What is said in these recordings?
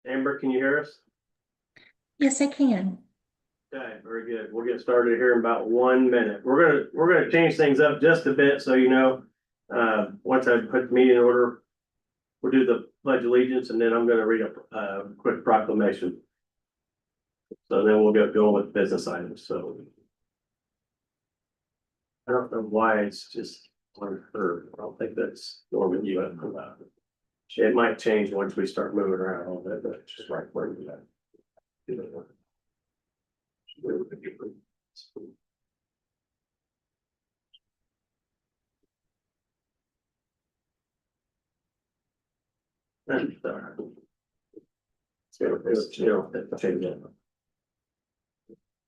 Amber, can you hear us? Yes, I can. Okay, very good. We'll get started here in about 1 minute. We're gonna change things up just a bit, so you know. Once I put the meeting in order, we'll do the pledge of allegiance, and then I'm gonna read a quick proclamation. So then we'll get going with business items, so. I don't know why it's just on her. I don't think that's Norman, you have about it. It might change once we start moving around a little bit, but it's just right where you at.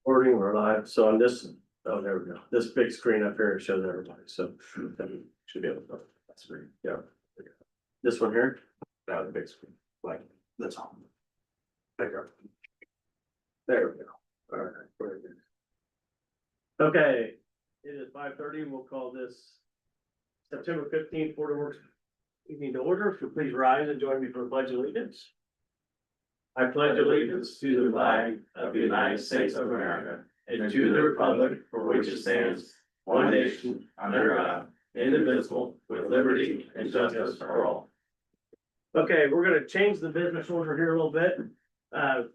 Recording, we're live, so on this, oh, there we go, this big screen up here shows everybody, so should be able to, that's great, yeah. This one here, now the big screen, like, that's all. There we go, all right, very good. Okay, it is 5:30, we'll call this September 15th, Board of Works evening to order. If you please rise and join me for the pledge of allegiance. I pledge allegiance to the flag of the United States of America and to the republic for which it stands, one nation, under God, indivisible, with liberty and justice for all. Okay, we're gonna change the business order here a little bit.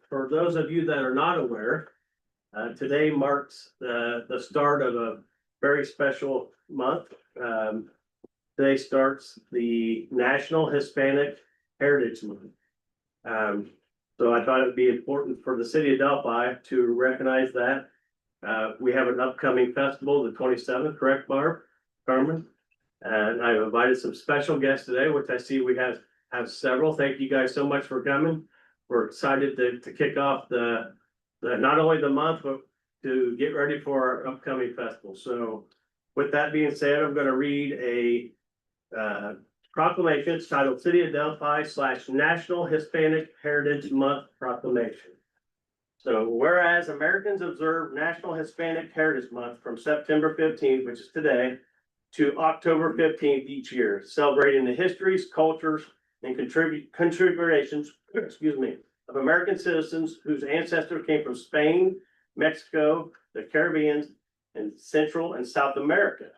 For those of you that are not aware, today marks the start of a very special month. Today starts the National Hispanic Heritage Month. So I thought it'd be important for the city of Delphi to recognize that. We have an upcoming festival, the 27th, correct, Barb, Carmen? And I've invited some special guests today, which I see we have several. Thank you guys so much for coming. We're excited to kick off the not only the month, but to get ready for our upcoming festival. So with that being said, I'm gonna read a proclamation. It's titled City of Delphi / National Hispanic Heritage Month Proclamation. So whereas Americans observe National Hispanic Heritage Month from September 15th, which is today, to October 15th each year, celebrating the histories, cultures, and contributions, of American citizens whose ancestors came from Spain, Mexico, the Caribbean, and Central and South America.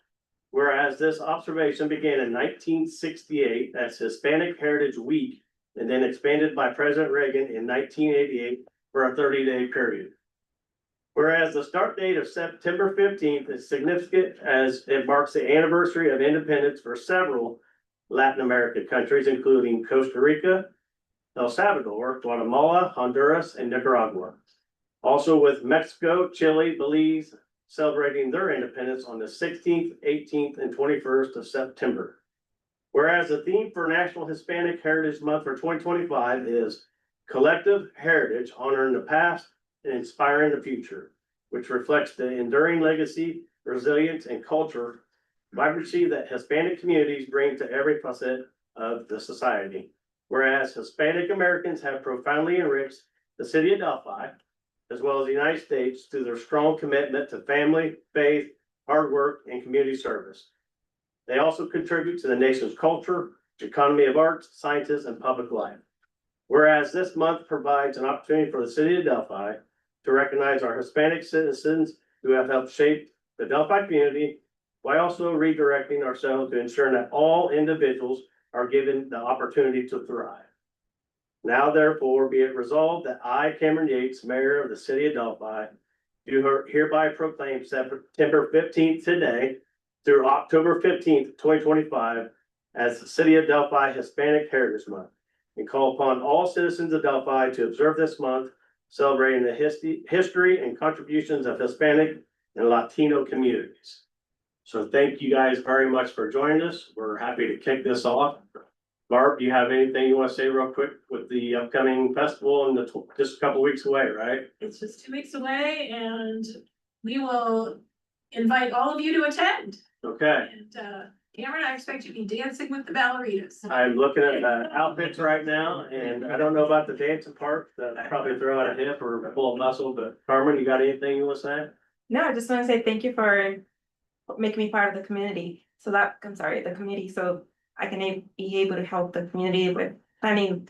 Whereas this observation began in 1968 as Hispanic Heritage Week and then expanded by President Reagan in 1988 for a 30-day period. Whereas the start date of September 15th is significant as it marks the anniversary of independence for several Latin American countries, including Costa Rica, El Salvador, Guatemala, Honduras, and Nicaragua. Also with Mexico, Chile, Belize, celebrating their independence on the 16th, 18th, and 21st of September. Whereas the theme for National Hispanic Heritage Month for 2025 is Collective Heritage, Honoring the Past and Inspiring the Future, which reflects the enduring legacy, resilience, and culture, vibrancy that Hispanic communities bring to every facet of the society. Whereas Hispanic Americans have profoundly enriched the city of Delphi, as well as the United States, through their strong commitment to family, faith, hard work, and community service. They also contribute to the nation's culture, economy of arts, sciences, and public life. Whereas this month provides an opportunity for the city of Delphi to recognize our Hispanic citizens who have helped shape the Delphi community, while also redirecting ourselves to ensure that all individuals are given the opportunity to thrive. Now therefore be it resolved that I, Cameron Yates, Mayor of the City of Delphi, do hereby proclaim September 15th today through October 15th, 2025 as the City of Delphi Hispanic Heritage Month, and call upon all citizens of Delphi to observe this month, celebrating the history and contributions of Hispanic and Latino communities. So thank you guys very much for joining us. We're happy to kick this off. Barb, do you have anything you want to say real quick with the upcoming festival and just a couple weeks away, right? It's just 2 weeks away and we will invite all of you to attend. Okay. And Cameron, I expect you to be dancing with the ballerinas. I'm looking at the outfits right now and I don't know about the dancing part. I'll probably throw out a hip or pull a muscle, but Carmen, you got anything you want to say? No, I just want to say thank you for making me part of the community. The committee, so I can be able to help the community with planning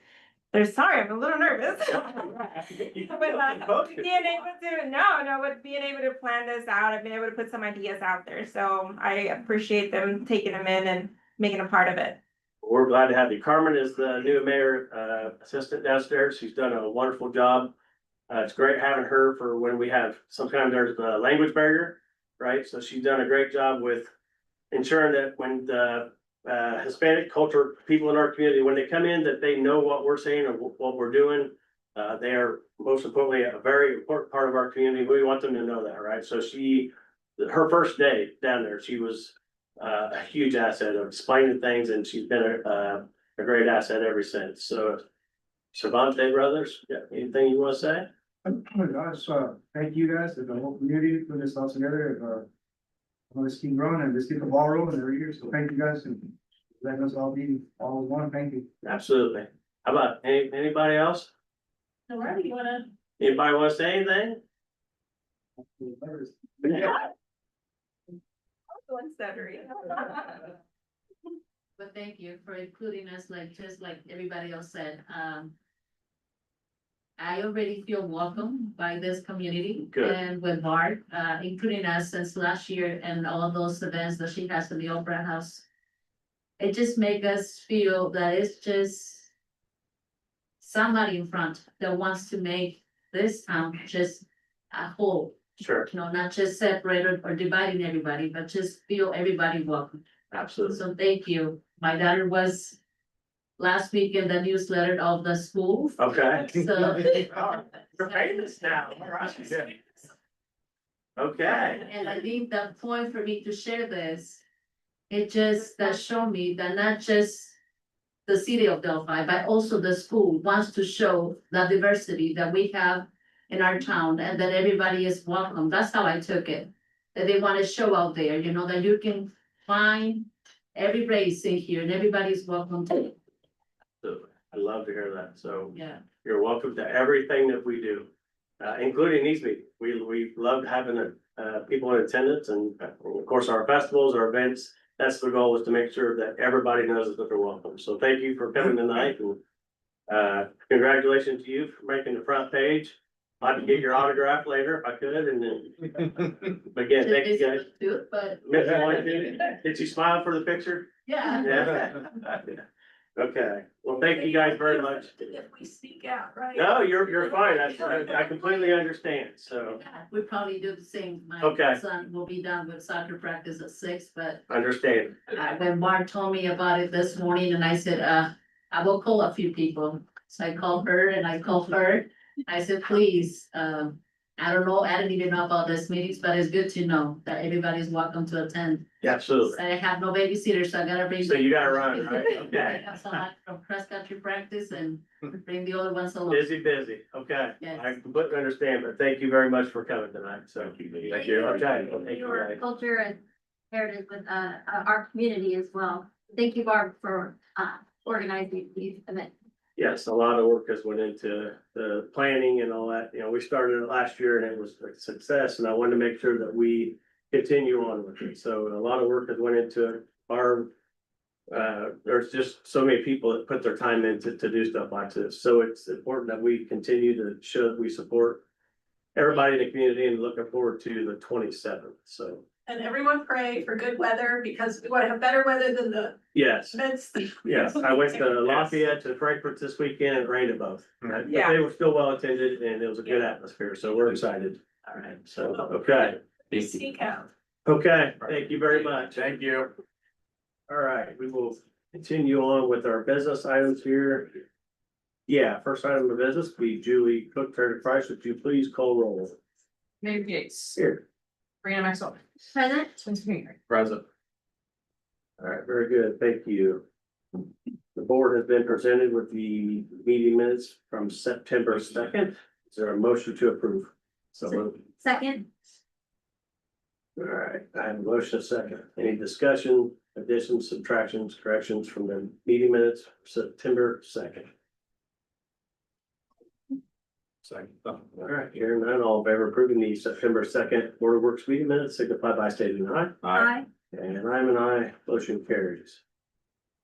They're sorry, I'm a little nervous. But being able to plan this out, I've been able to put some ideas out there, so I appreciate them taking them in and making a part of it. We're glad to have you. Carmen is the new mayor, assistant downstairs. She's done a wonderful job. It's great having her for when we have, sometimes there's a language barrier, right? So she's done a great job with ensuring that when the Hispanic culture people in our community, when they come in, that they know what we're saying or what we're doing. They are most importantly a very important part of our community. We want them to know that, right? So her first day down there, she was a huge asset of explaining things, and she's been a great asset ever since. So, Cervantes brothers, yeah, anything you want to say? I just thank you guys and the whole community for this all together. Let's keep growing and let's keep the ball rolling every year. So thank you guys and letting us all be all in one. Thank you. Absolutely. How about anybody else? Alright, you wanna? Anybody want to say anything? One stuttering. But thank you for including us, just like everybody else said. I already feel welcome by this community. Good. And with Bart, including us since last year and all of those events that she has in the Opera House. It just make us feel that it's just somebody in front that wants to make this town just a whole. Sure, Not just separated or dividing everybody, but just feel everybody welcome. absolutely. So thank you. My daughter was last week in the newsletter of the school. Okay. So. You're famous now, all right. Okay, And I think the point for me to share this, it just that show me that not just the city of Delphi, but also the school wants to show the diversity that we have in our town and that everybody is welcome. That's how I took it. That they want to show out there, that you can find every race in here and everybody's welcome to. I love to hear that. So Yeah. you're welcome to everything that we do, including these meetings. We love having people in attendance and of course our festivals, our events. That's the goal, is to make sure that everybody knows that they're welcome. So thank you for coming tonight, and congratulations to you for making the front page. I'd get your autograph later if I could, and then again, thank you guys. Do it, but Miss Lloyd, did you smile for the picture? yeah. Yeah. Okay, well, thank you guys very much. If we speak out, right? No, you're fine. I completely understand, so We probably do the same. Okay. My son will be done with soccer practice at 6, but understand. when Mark told me about it this morning and I said, I will call a few people. So I called her and I called her. I said, please, I don't know, I didn't even know about this meetings, but it's good to know that everybody's welcome to attend. Absolutely. I have no babysitter, so I gotta bring. So you gotta run, right? Okay. I have someone from cross country practice and bring the other ones along. Busy. Okay, Yes. I completely understand, but thank you very much for coming tonight, so. Thank you. Okay, thank you, Your guys. culture and heritage with our community as well. Thank you, Barb, for organizing these events. Yes, a lot of work has went into the planning and all that. We started it last year and it was a success, and I wanted to make sure that we continue on with it. So a lot of work has went into it. There's just so many people that put their time in to do stuff like this. So it's important that we continue to show that we support everybody in the community, and looking forward to the 27th. So, And everyone pray for good weather, because we wanna have better weather than the yes. events. Yes, I went to Lafayette to Frankfurt this weekend, it rained at both, but Yeah. they were still well attended and it was a good atmosphere, so we're excited. All right. So, okay, Speak out. okay, thank you very much. Thank you. All right, we will continue on with our business items here. Yeah, first item of business, be Julie Cook, Treasurer Price, would you please call roll? Mayor Gates, Here. Brianna Maxwell, Present. Spencer Henry. Present. All right, very good, thank you. The board has been presented with the meeting minutes from September 2nd. Is there a motion to approve? So moved. Second. All right, I have a motion, a second. Any discussion, additions, subtractions, corrections from the meeting minutes, September 2nd? Second. All right, hearing none, all in favor of approving the September 2nd Board of Works meeting minutes, signify by stating aye. Aye. And I'm an aye, motion carries.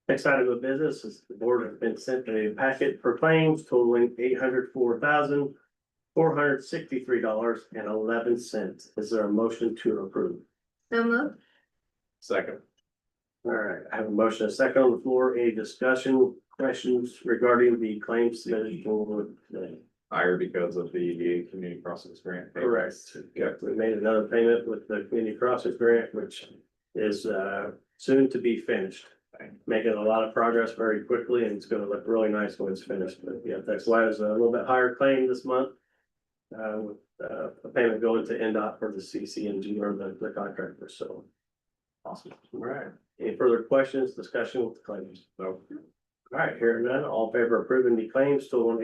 Next item of business is the board has been sent a packet for claims totaling $804,463.11. Is there a motion to approve? So moved. Second. All right, I have a motion, a second on the floor. Any discussion, questions regarding the claims submitted for today? Higher because of the community process grant. Correct. Yeah, we made another payment with the community process grant, which is soon to be finished. Making a lot of progress very quickly, and it's gonna look really nice when it's finished. But yeah, that's why it's a little bit higher claim this month. With a payment going to NDOT for the CCNG or the contractor, so. Awesome. All right. Any further questions, discussion with the claims? No. All right, hearing none, all in favor of approving the claims totaling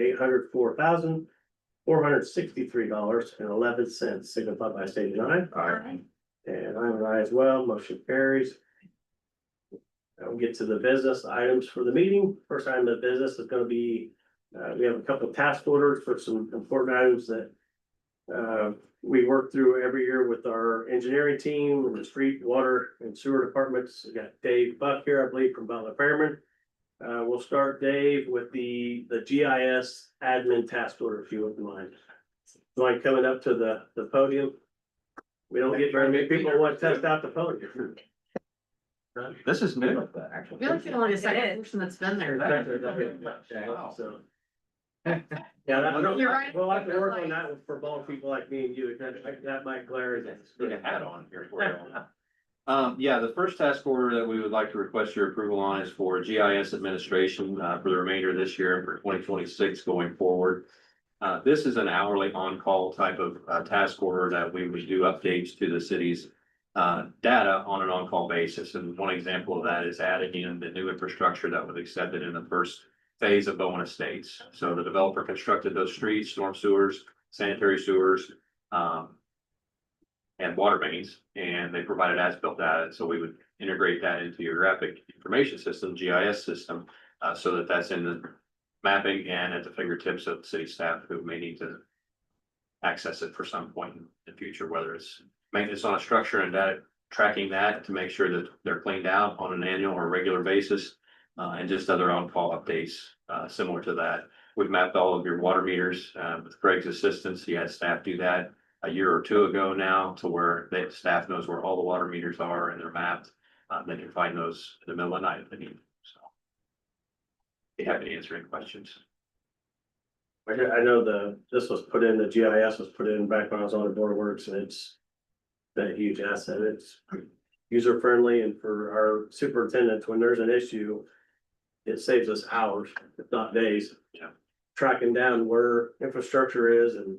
$804,463.11, signify by stating aye. Aye. And I'm an aye as well, motion carries. Now we get to the business items for the meeting. First item of business is gonna be, we have a couple of task orders for some important items that we work through every year with our engineering team, the street, water and sewer departments. We got Dave Buck here, I believe, from Butler Fairman. We'll start, Dave, with the GIS admin task order, if you wouldn't mind. Mind coming up to the podium? We don't get very many people who want to test out the podium. This is new. I feel like you're only the second person that's been there. So. Yeah, that's. You're right. We'll have to work on that for both people like me and you, that might glare. Put a hat on here for you. Yeah, the first task order that we would like to request your approval on is for GIS administration, for the remainder of this year and for 2026 going forward. This is an hourly on-call type of, task order that we would do updates to the city's data on an on-call basis. And one example of that is adding in the new infrastructure that was accepted in the first phase of Bowen Estates. So the developer constructed those streets, storm sewers, sanitary sewers, and water mains, and they provided as-built data. So we would integrate that into your graphic information system, GIS system, so that that's in the mapping and at the fingertips of city staff who may need to access it for some point in the future, whether it's maintenance on a structure and that tracking that to make sure that they're cleaned out on an annual or regular basis, and just other on-call updates similar to that. We've mapped all of your water meters with Greg's assistance. He had staff do that a year or two ago now, to where the staff knows where all the water meters are and they're mapped. They can find those in the middle of the night if they need. So, be happy to answer any questions. I know this was put in, the GIS was put in back when I was on the board of works, and it's been a huge asset. It's user friendly, and for our superintendents, when there's an issue, it saves us hours, if not days. Yeah. Tracking down where infrastructure is and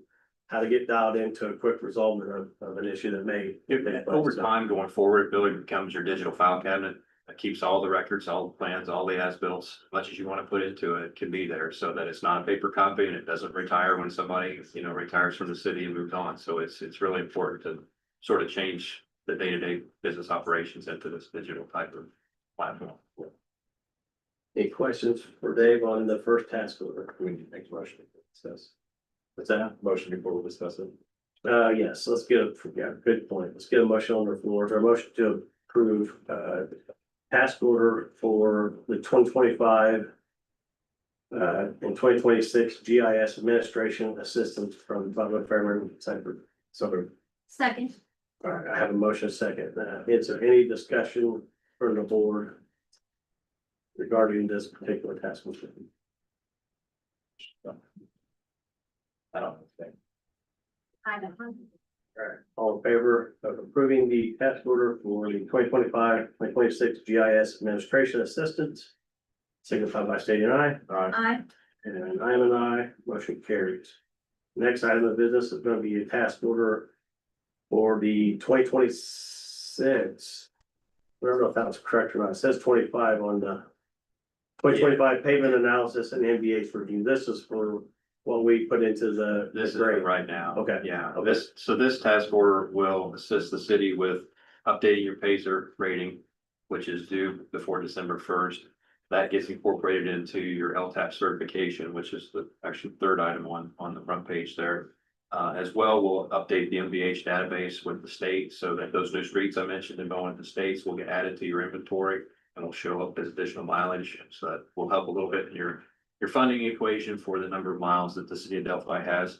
how to get dialed into a quick resolvement of an issue that may. Over time going forward, it really becomes your digital file cabinet that keeps all the records, all the plans, all the as-bills, as much as you want to put into it can be there, so that it's not a paper copy and it doesn't retire when somebody, retires from the city and moves on. So it's really important to sort of change the day-to-day business operations into this digital type of platform. Any questions for Dave on the first task order? We need to make a motion to discuss. What's that? Motion before we discuss it. Yes, let's get good point. Let's get a motion on the floor. Is there a motion to approve, task order for the 2025 and 2026 GIS administration assistance from Butler Fairman Cyber. So, Second. all right, I have a motion second. Is there any discussion from the board regarding this particular task order? I don't think. I don't know. All right, all in favor of approving the task order for the 2025-2026 GIS administration assistance? Signify by stating aye. Aye. And I am an aye, motion carries. Next item of business is gonna be a task order for the 2026. I don't know if that was correct or not. It says 25 on the 2025 payment analysis and MBH review. This is for what we put into the. This is grant. right now. Okay. Yeah, Okay. this task order will assist the city with updating your PASER rating, which is due before December 1st. That gets incorporated into your LTAP certification, which is the actually third item on the front page there. As well, we'll update the MVH database with the state so that those new streets I mentioned in Bowen Estates will get added to your inventory. it'll show up as additional mileage, so that will help a little bit in your funding equation for the number of miles that the city of Delphi has.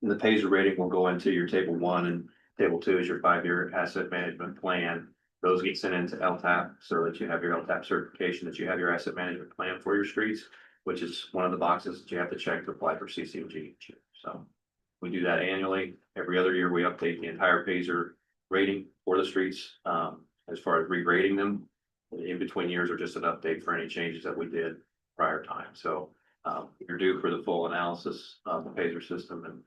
The Paiser rating will go into your table 1, and table 2 is your 5-year asset management plan. Those get sent into LTAP so that you have your LTAP certification, that you have your asset management plan for your streets, which is one of the boxes that you have to check to apply for CCMG. So we do that annually. Every other year, we update the entire Paiser rating for the streets. As far as regrading them, in between years are just an update for any changes that we did prior time. So you're due for the full analysis of the Paiser system, and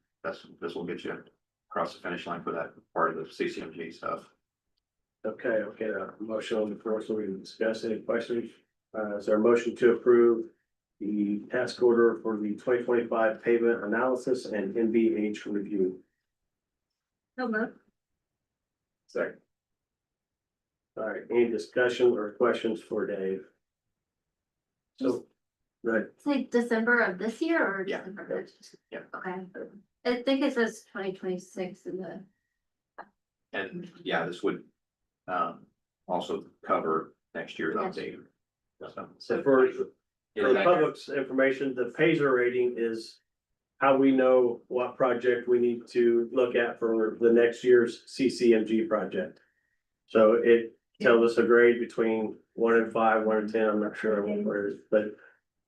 this will get you across the finish line for that part of the CCMG stuff. Okay, motion on the floor, so we can discuss any questions. Is there a motion to approve the task order for the 2025 pavement analysis and NVH review? No move. Second. All right, any discussion or questions for Dave? So, right, Say December of this year or Yeah. December? of next? Yeah. Okay, I think it says 2026 in the, And yeah, this would also cover next year's Yes. update. so for Yeah, the that- public's information, the Paiser rating is how we know what project we need to look at for the next year's CCMG project. So it tells us a grade between 1 and 5, 1 and 10, I'm not sure where it is, but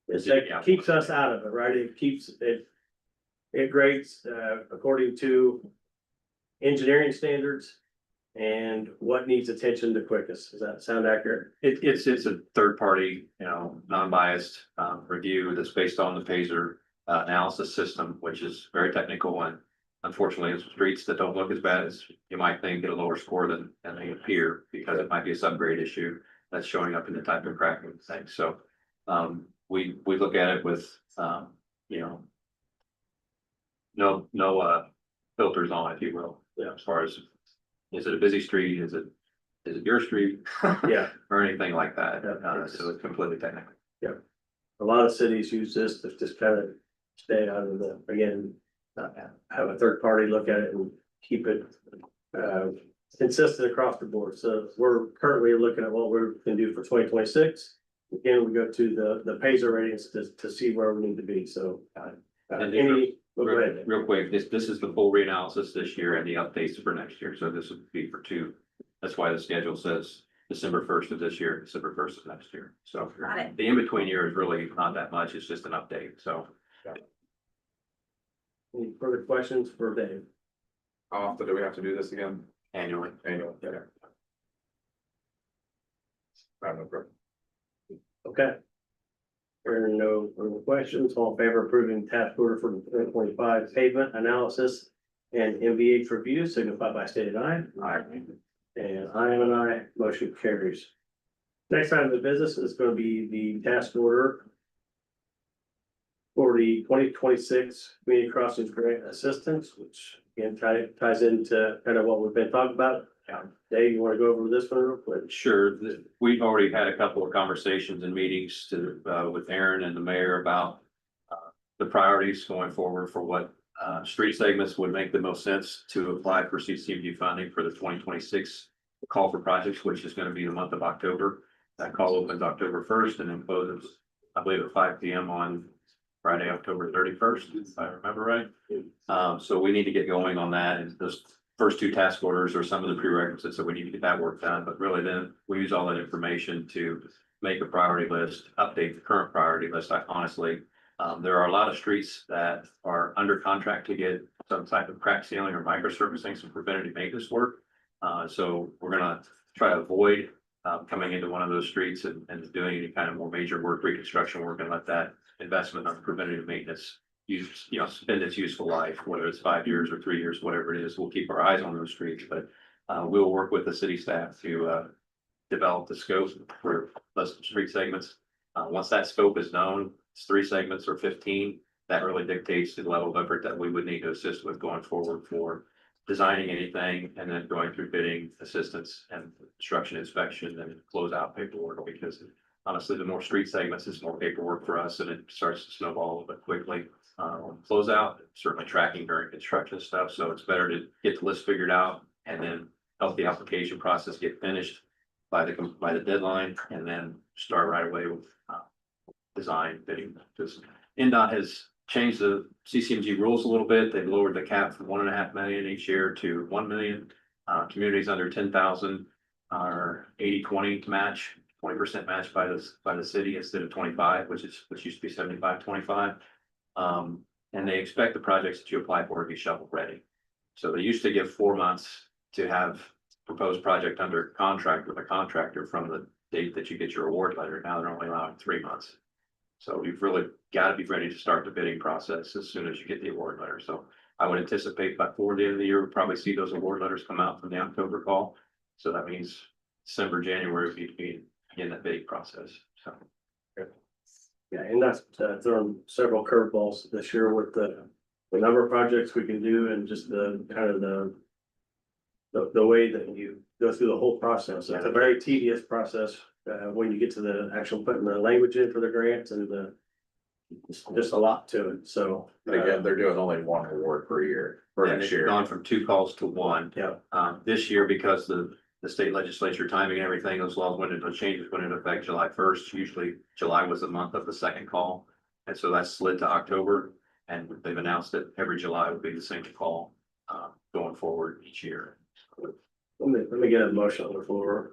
it keeps us out of it, right? It keeps it grades according to engineering standards and what needs attention the quickest. Does that sound accurate? It's a third party, non-biased review that's based on the Paiser analysis system, which is very technical, and unfortunately, it's streets that don't look as bad as you might think get a lower score than they appear, because it might be a subgrade issue that's showing up in the type of cracking thing. So we look at it with no filters on, if you will. Yeah. As far as, is it a busy street? Is it your street? Yeah. Or anything like that. Yeah. So it's completely technical. A lot of cities use this to just kind of stay out of the, again, have a third party look at it and keep it consistent across the board. So we're currently looking at what we can do for 2026. Again, we go to the Paiser ratings to see where we need to be. So go ahead. Real quick, this is the full reanalysis this year and the updates for next year. So this would be for 2. That's why the schedule says December 1st of this year, December 1st of next year. So Got it. the in-between year is really not that much. It's just an update. So Any further questions for Dave? How often do we have to do this again? annually. Annual. Yeah. I have no problem. Okay. There are no further questions. All in favor of approving task order for the 2025 pavement analysis and MVH review, signify by stating aye. Aye. And I am an aye, motion carries. Next item of business is going to be the task order for the 2026 community crossings grant assistance, which again ties into kind of what we've been talking about. Dave, you want to go over this one real quick? Sure, we've already had a couple of conversations and meetings with Aaron and the mayor about the priorities going forward for what street segments would make the most sense to apply for CCMG funding for the 2026 call for projects, which is going to be the month of October. That call opens October 1st and then closes, I believe, at 5 p.m. on Friday, October 31st, if I remember right. So we need to get going on that, and those first 2 task orders are some of the prerequisites that we need to get that work done, but really then we use all that information to make a priority list, update the current priority list. Honestly, there are a lot of streets that are under contract to get some type of crack sealing or microsurfacing, some preventative maintenance work. So we're gonna try to avoid coming into one of those streets and doing any kind of more major work, reconstruction work, and let that investment on preventative maintenance spend its useful life, whether it's 5 years or 3 years, whatever it is. We'll keep our eyes on those streets, but we'll work with the city staff to develop the scope for those street segments. Once that scope is known, it's 3 segments or 15. That really dictates the level of effort that we would need to assist with going forward for designing anything and then going through bidding assistance and construction inspection and closeout paperwork, because honestly, the more street segments, it's more paperwork for us and it starts to snowball a little bit quickly. Closeout, certainly tracking during construction stuff. So it's better to get the list figured out and then help the application process get finished. by the deadline and then start right away with design bidding. Because NDOT has changed the CCMG rules a little bit. They've lowered the cap from 1.5 million each year to 1 million. Communities under 10,000 are 80-20 match, 20% match by the city instead of 25, which used to be 75-25. And they expect the projects that you apply for to be shovel ready. So they used to give 4 months to have proposed project under contract with a contractor from the date that you get your award letter. Now they're only allowing 3 months. So you've really got to be ready to start the bidding process as soon as you get the award letter. So I would anticipate before the end of the year, we'll probably see those award letters come out from the October call. So that means December, January, we begin that bidding process. So. Yeah, and that's thrown several curveballs this year with the number of projects we can do and just the kind of the way that you go through the whole process. It's a very tedious process when you get to the actual putting the language in for the grants and it's just a lot to it. So But again, they're doing only one award per year for Yeah, next they've year. gone from 2 calls to 1. yeah, This year, because the state legislature timing and everything, those laws went into changes went into effect July 1st. Usually July was the month of the second call. And so that slid to October and they've announced that every July will be the same call going forward each year. let me get a motion on the floor.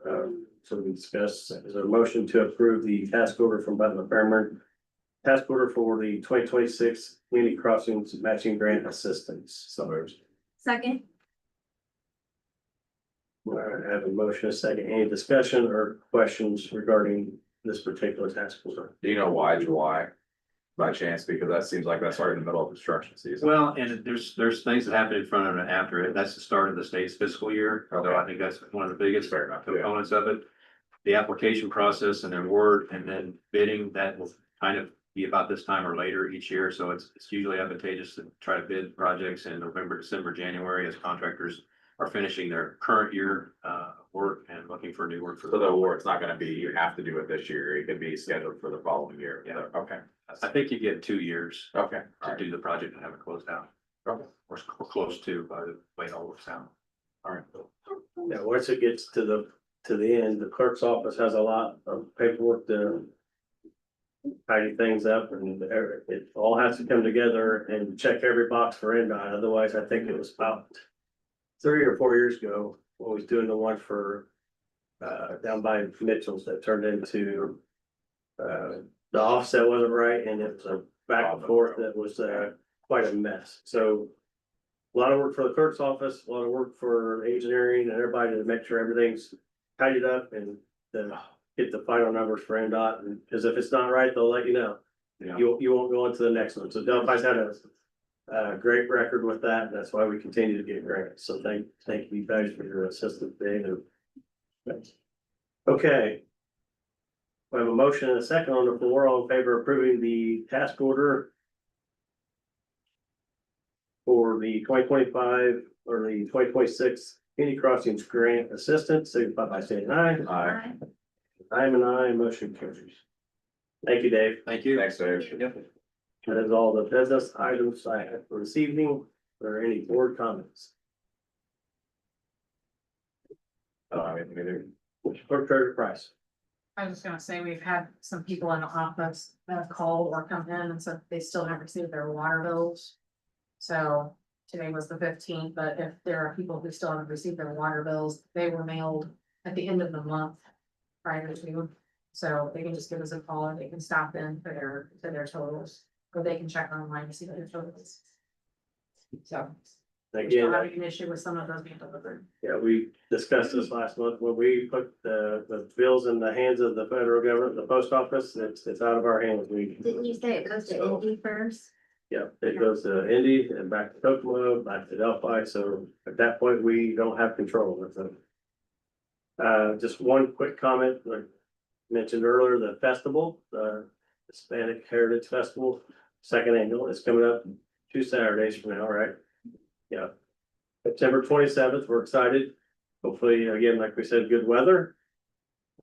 So we can discuss, is there a motion to approve the task order from Butler Fairmont? Task order for the 2026 community crossings matching grant assistance. So moved. Second, All right, I have a motion, a second. Any discussion or questions regarding this particular task order? Do you know why July? By chance, because that seems like that's right in the middle of construction season. Well, and there's things that happen in front of it and after it. That's the start of the state's fiscal year. So Okay. I think that's one of the biggest Fair enough, yeah. components of it. The application process and then award and then bidding, that will kind of be about this time or later each year. So it's usually advantageous to try to bid projects in November, December, January as contractors are finishing their current year work and looking for new work for So the award's not gonna be, you have to do it this year, it could be scheduled for the following year. Yeah. Okay, I think you get 2 years okay, all to right, do the project and have it closed out. okay. Or close to by the way it all works out. All right. Yeah, once it gets to the end, the clerk's office has a lot of paperwork to tidy things up and it all has to come together and check every box for NDOT. Otherwise, I think it was about 3 or 4 years ago, when we was doing the one for down by Mitchell's that turned into the offset wasn't right and it was a back and forth that was quite a mess. So a lot of work for the clerk's office, a lot of work for engineering and everybody to make sure everything's tidied up and then get the final numbers for NDOT. And because if it's not right, they'll let you know. Yeah. You won't go into the next one. So Delphi's had a great record with that. That's why we continue to get grants. So thank you guys for your assistance, Dave. Okay. We have a motion and a second on the floor. All in favor of approving the task order for the 2025 or the 2026 community crossings grant assistance, signify by saying aye. Aye. I'm an aye, motion carries. Thank you, Dave. Thank you. Thanks, Dave. That is all the business items I have for this evening. Are there any board comments? I mean, either. Clerk Treasurer Price. I was just gonna say, we've had some people in the office call or come in and said they still haven't received their water bills. So today was the 15th, but if there are people who still haven't received their water bills, they were mailed at the end of the month prior to. So they can just give us a call or they can stop in for their totals, or they can check online to see their totals. So. We're still Again, having an issue with some of those being delivered. yeah, we discussed this last month, when we put the bills in the hands of the federal government, the post office, it's out of our hands. didn't you say it goes to Indy first? Yeah, it goes to Indy and back to Kokomo, back to Delphi, so at that point, we don't have control of it. Just one quick comment, like mentioned earlier, the festival, the Hispanic Heritage Festival, second annual, is coming up 2 Saturdays from now, right? Yeah. September 27th, we're excited. Hopefully, again, like we said, good weather.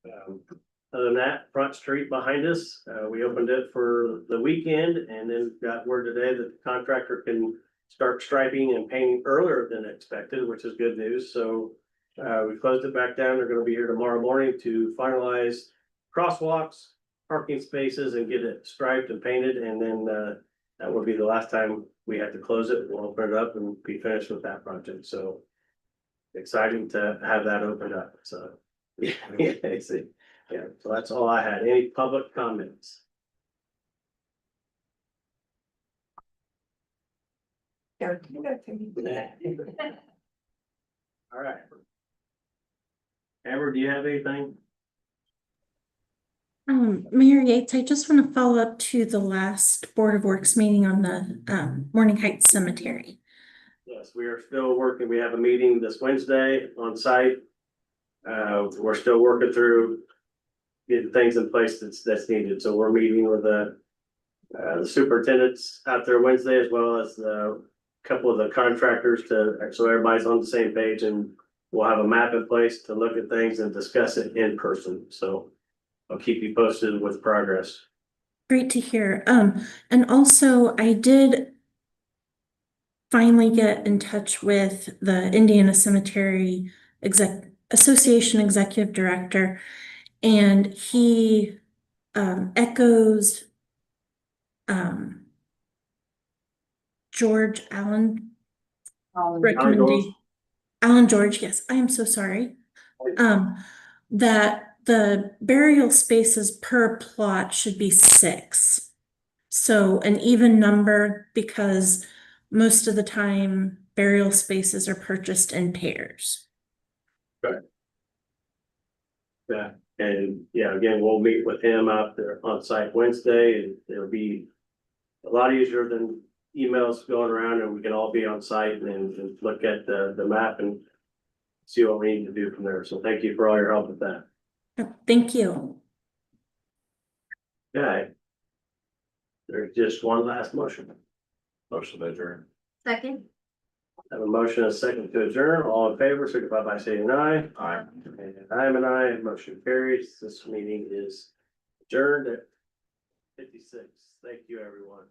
Other than that, Front Street behind us, we opened it for the weekend and then got word today that the contractor can start striping and painting earlier than expected, which is good news. So We closed it back down. They're gonna be here tomorrow morning to finalize crosswalks, parking spaces and get it striped and painted, and then, that will be the last time we have to close it. We'll open it up and be finished with that project, so. Exciting to have that opened up, so. Yeah, I see. Yeah, so that's all I had. Any public comments? Go do that to me. All right. Amber, do you have anything? Mayor Yates, I just want to follow up to the last Board of Works meeting on the, Morning Heights Cemetery. Yes, we are still working. We have a meeting this Wednesday on site. We're still working through getting things in place that's needed. So we're meeting with the superintendents out there Wednesday, as well as a couple of the contractors so everybody's on the same page, and we'll have a map in place to look at things and discuss it in person. So I'll keep you posted with progress. Great to hear. And also I did finally get in touch with the Indiana Cemetery Association Executive Director, and he echoes George Allen recommendation. Alan George, yes, I am so sorry. That the burial spaces per plot should be 6. So an even number, because most of the time burial spaces are purchased in pairs. Yeah, and yeah, again, we'll meet with him out there on site Wednesday, and it'll be a lot easier than emails going around, and we can all be on site and look at the map and see what we need to do from there. So thank you for all your help with that. Thank you. Okay. There's just one last motion. Motion to adjourn. Second. Have a motion, and a second to adjourn. All in favor, signify by saying aye. Aye. And I am an aye. Motion carries. This meeting is adjourned at 56. Thank you, everyone.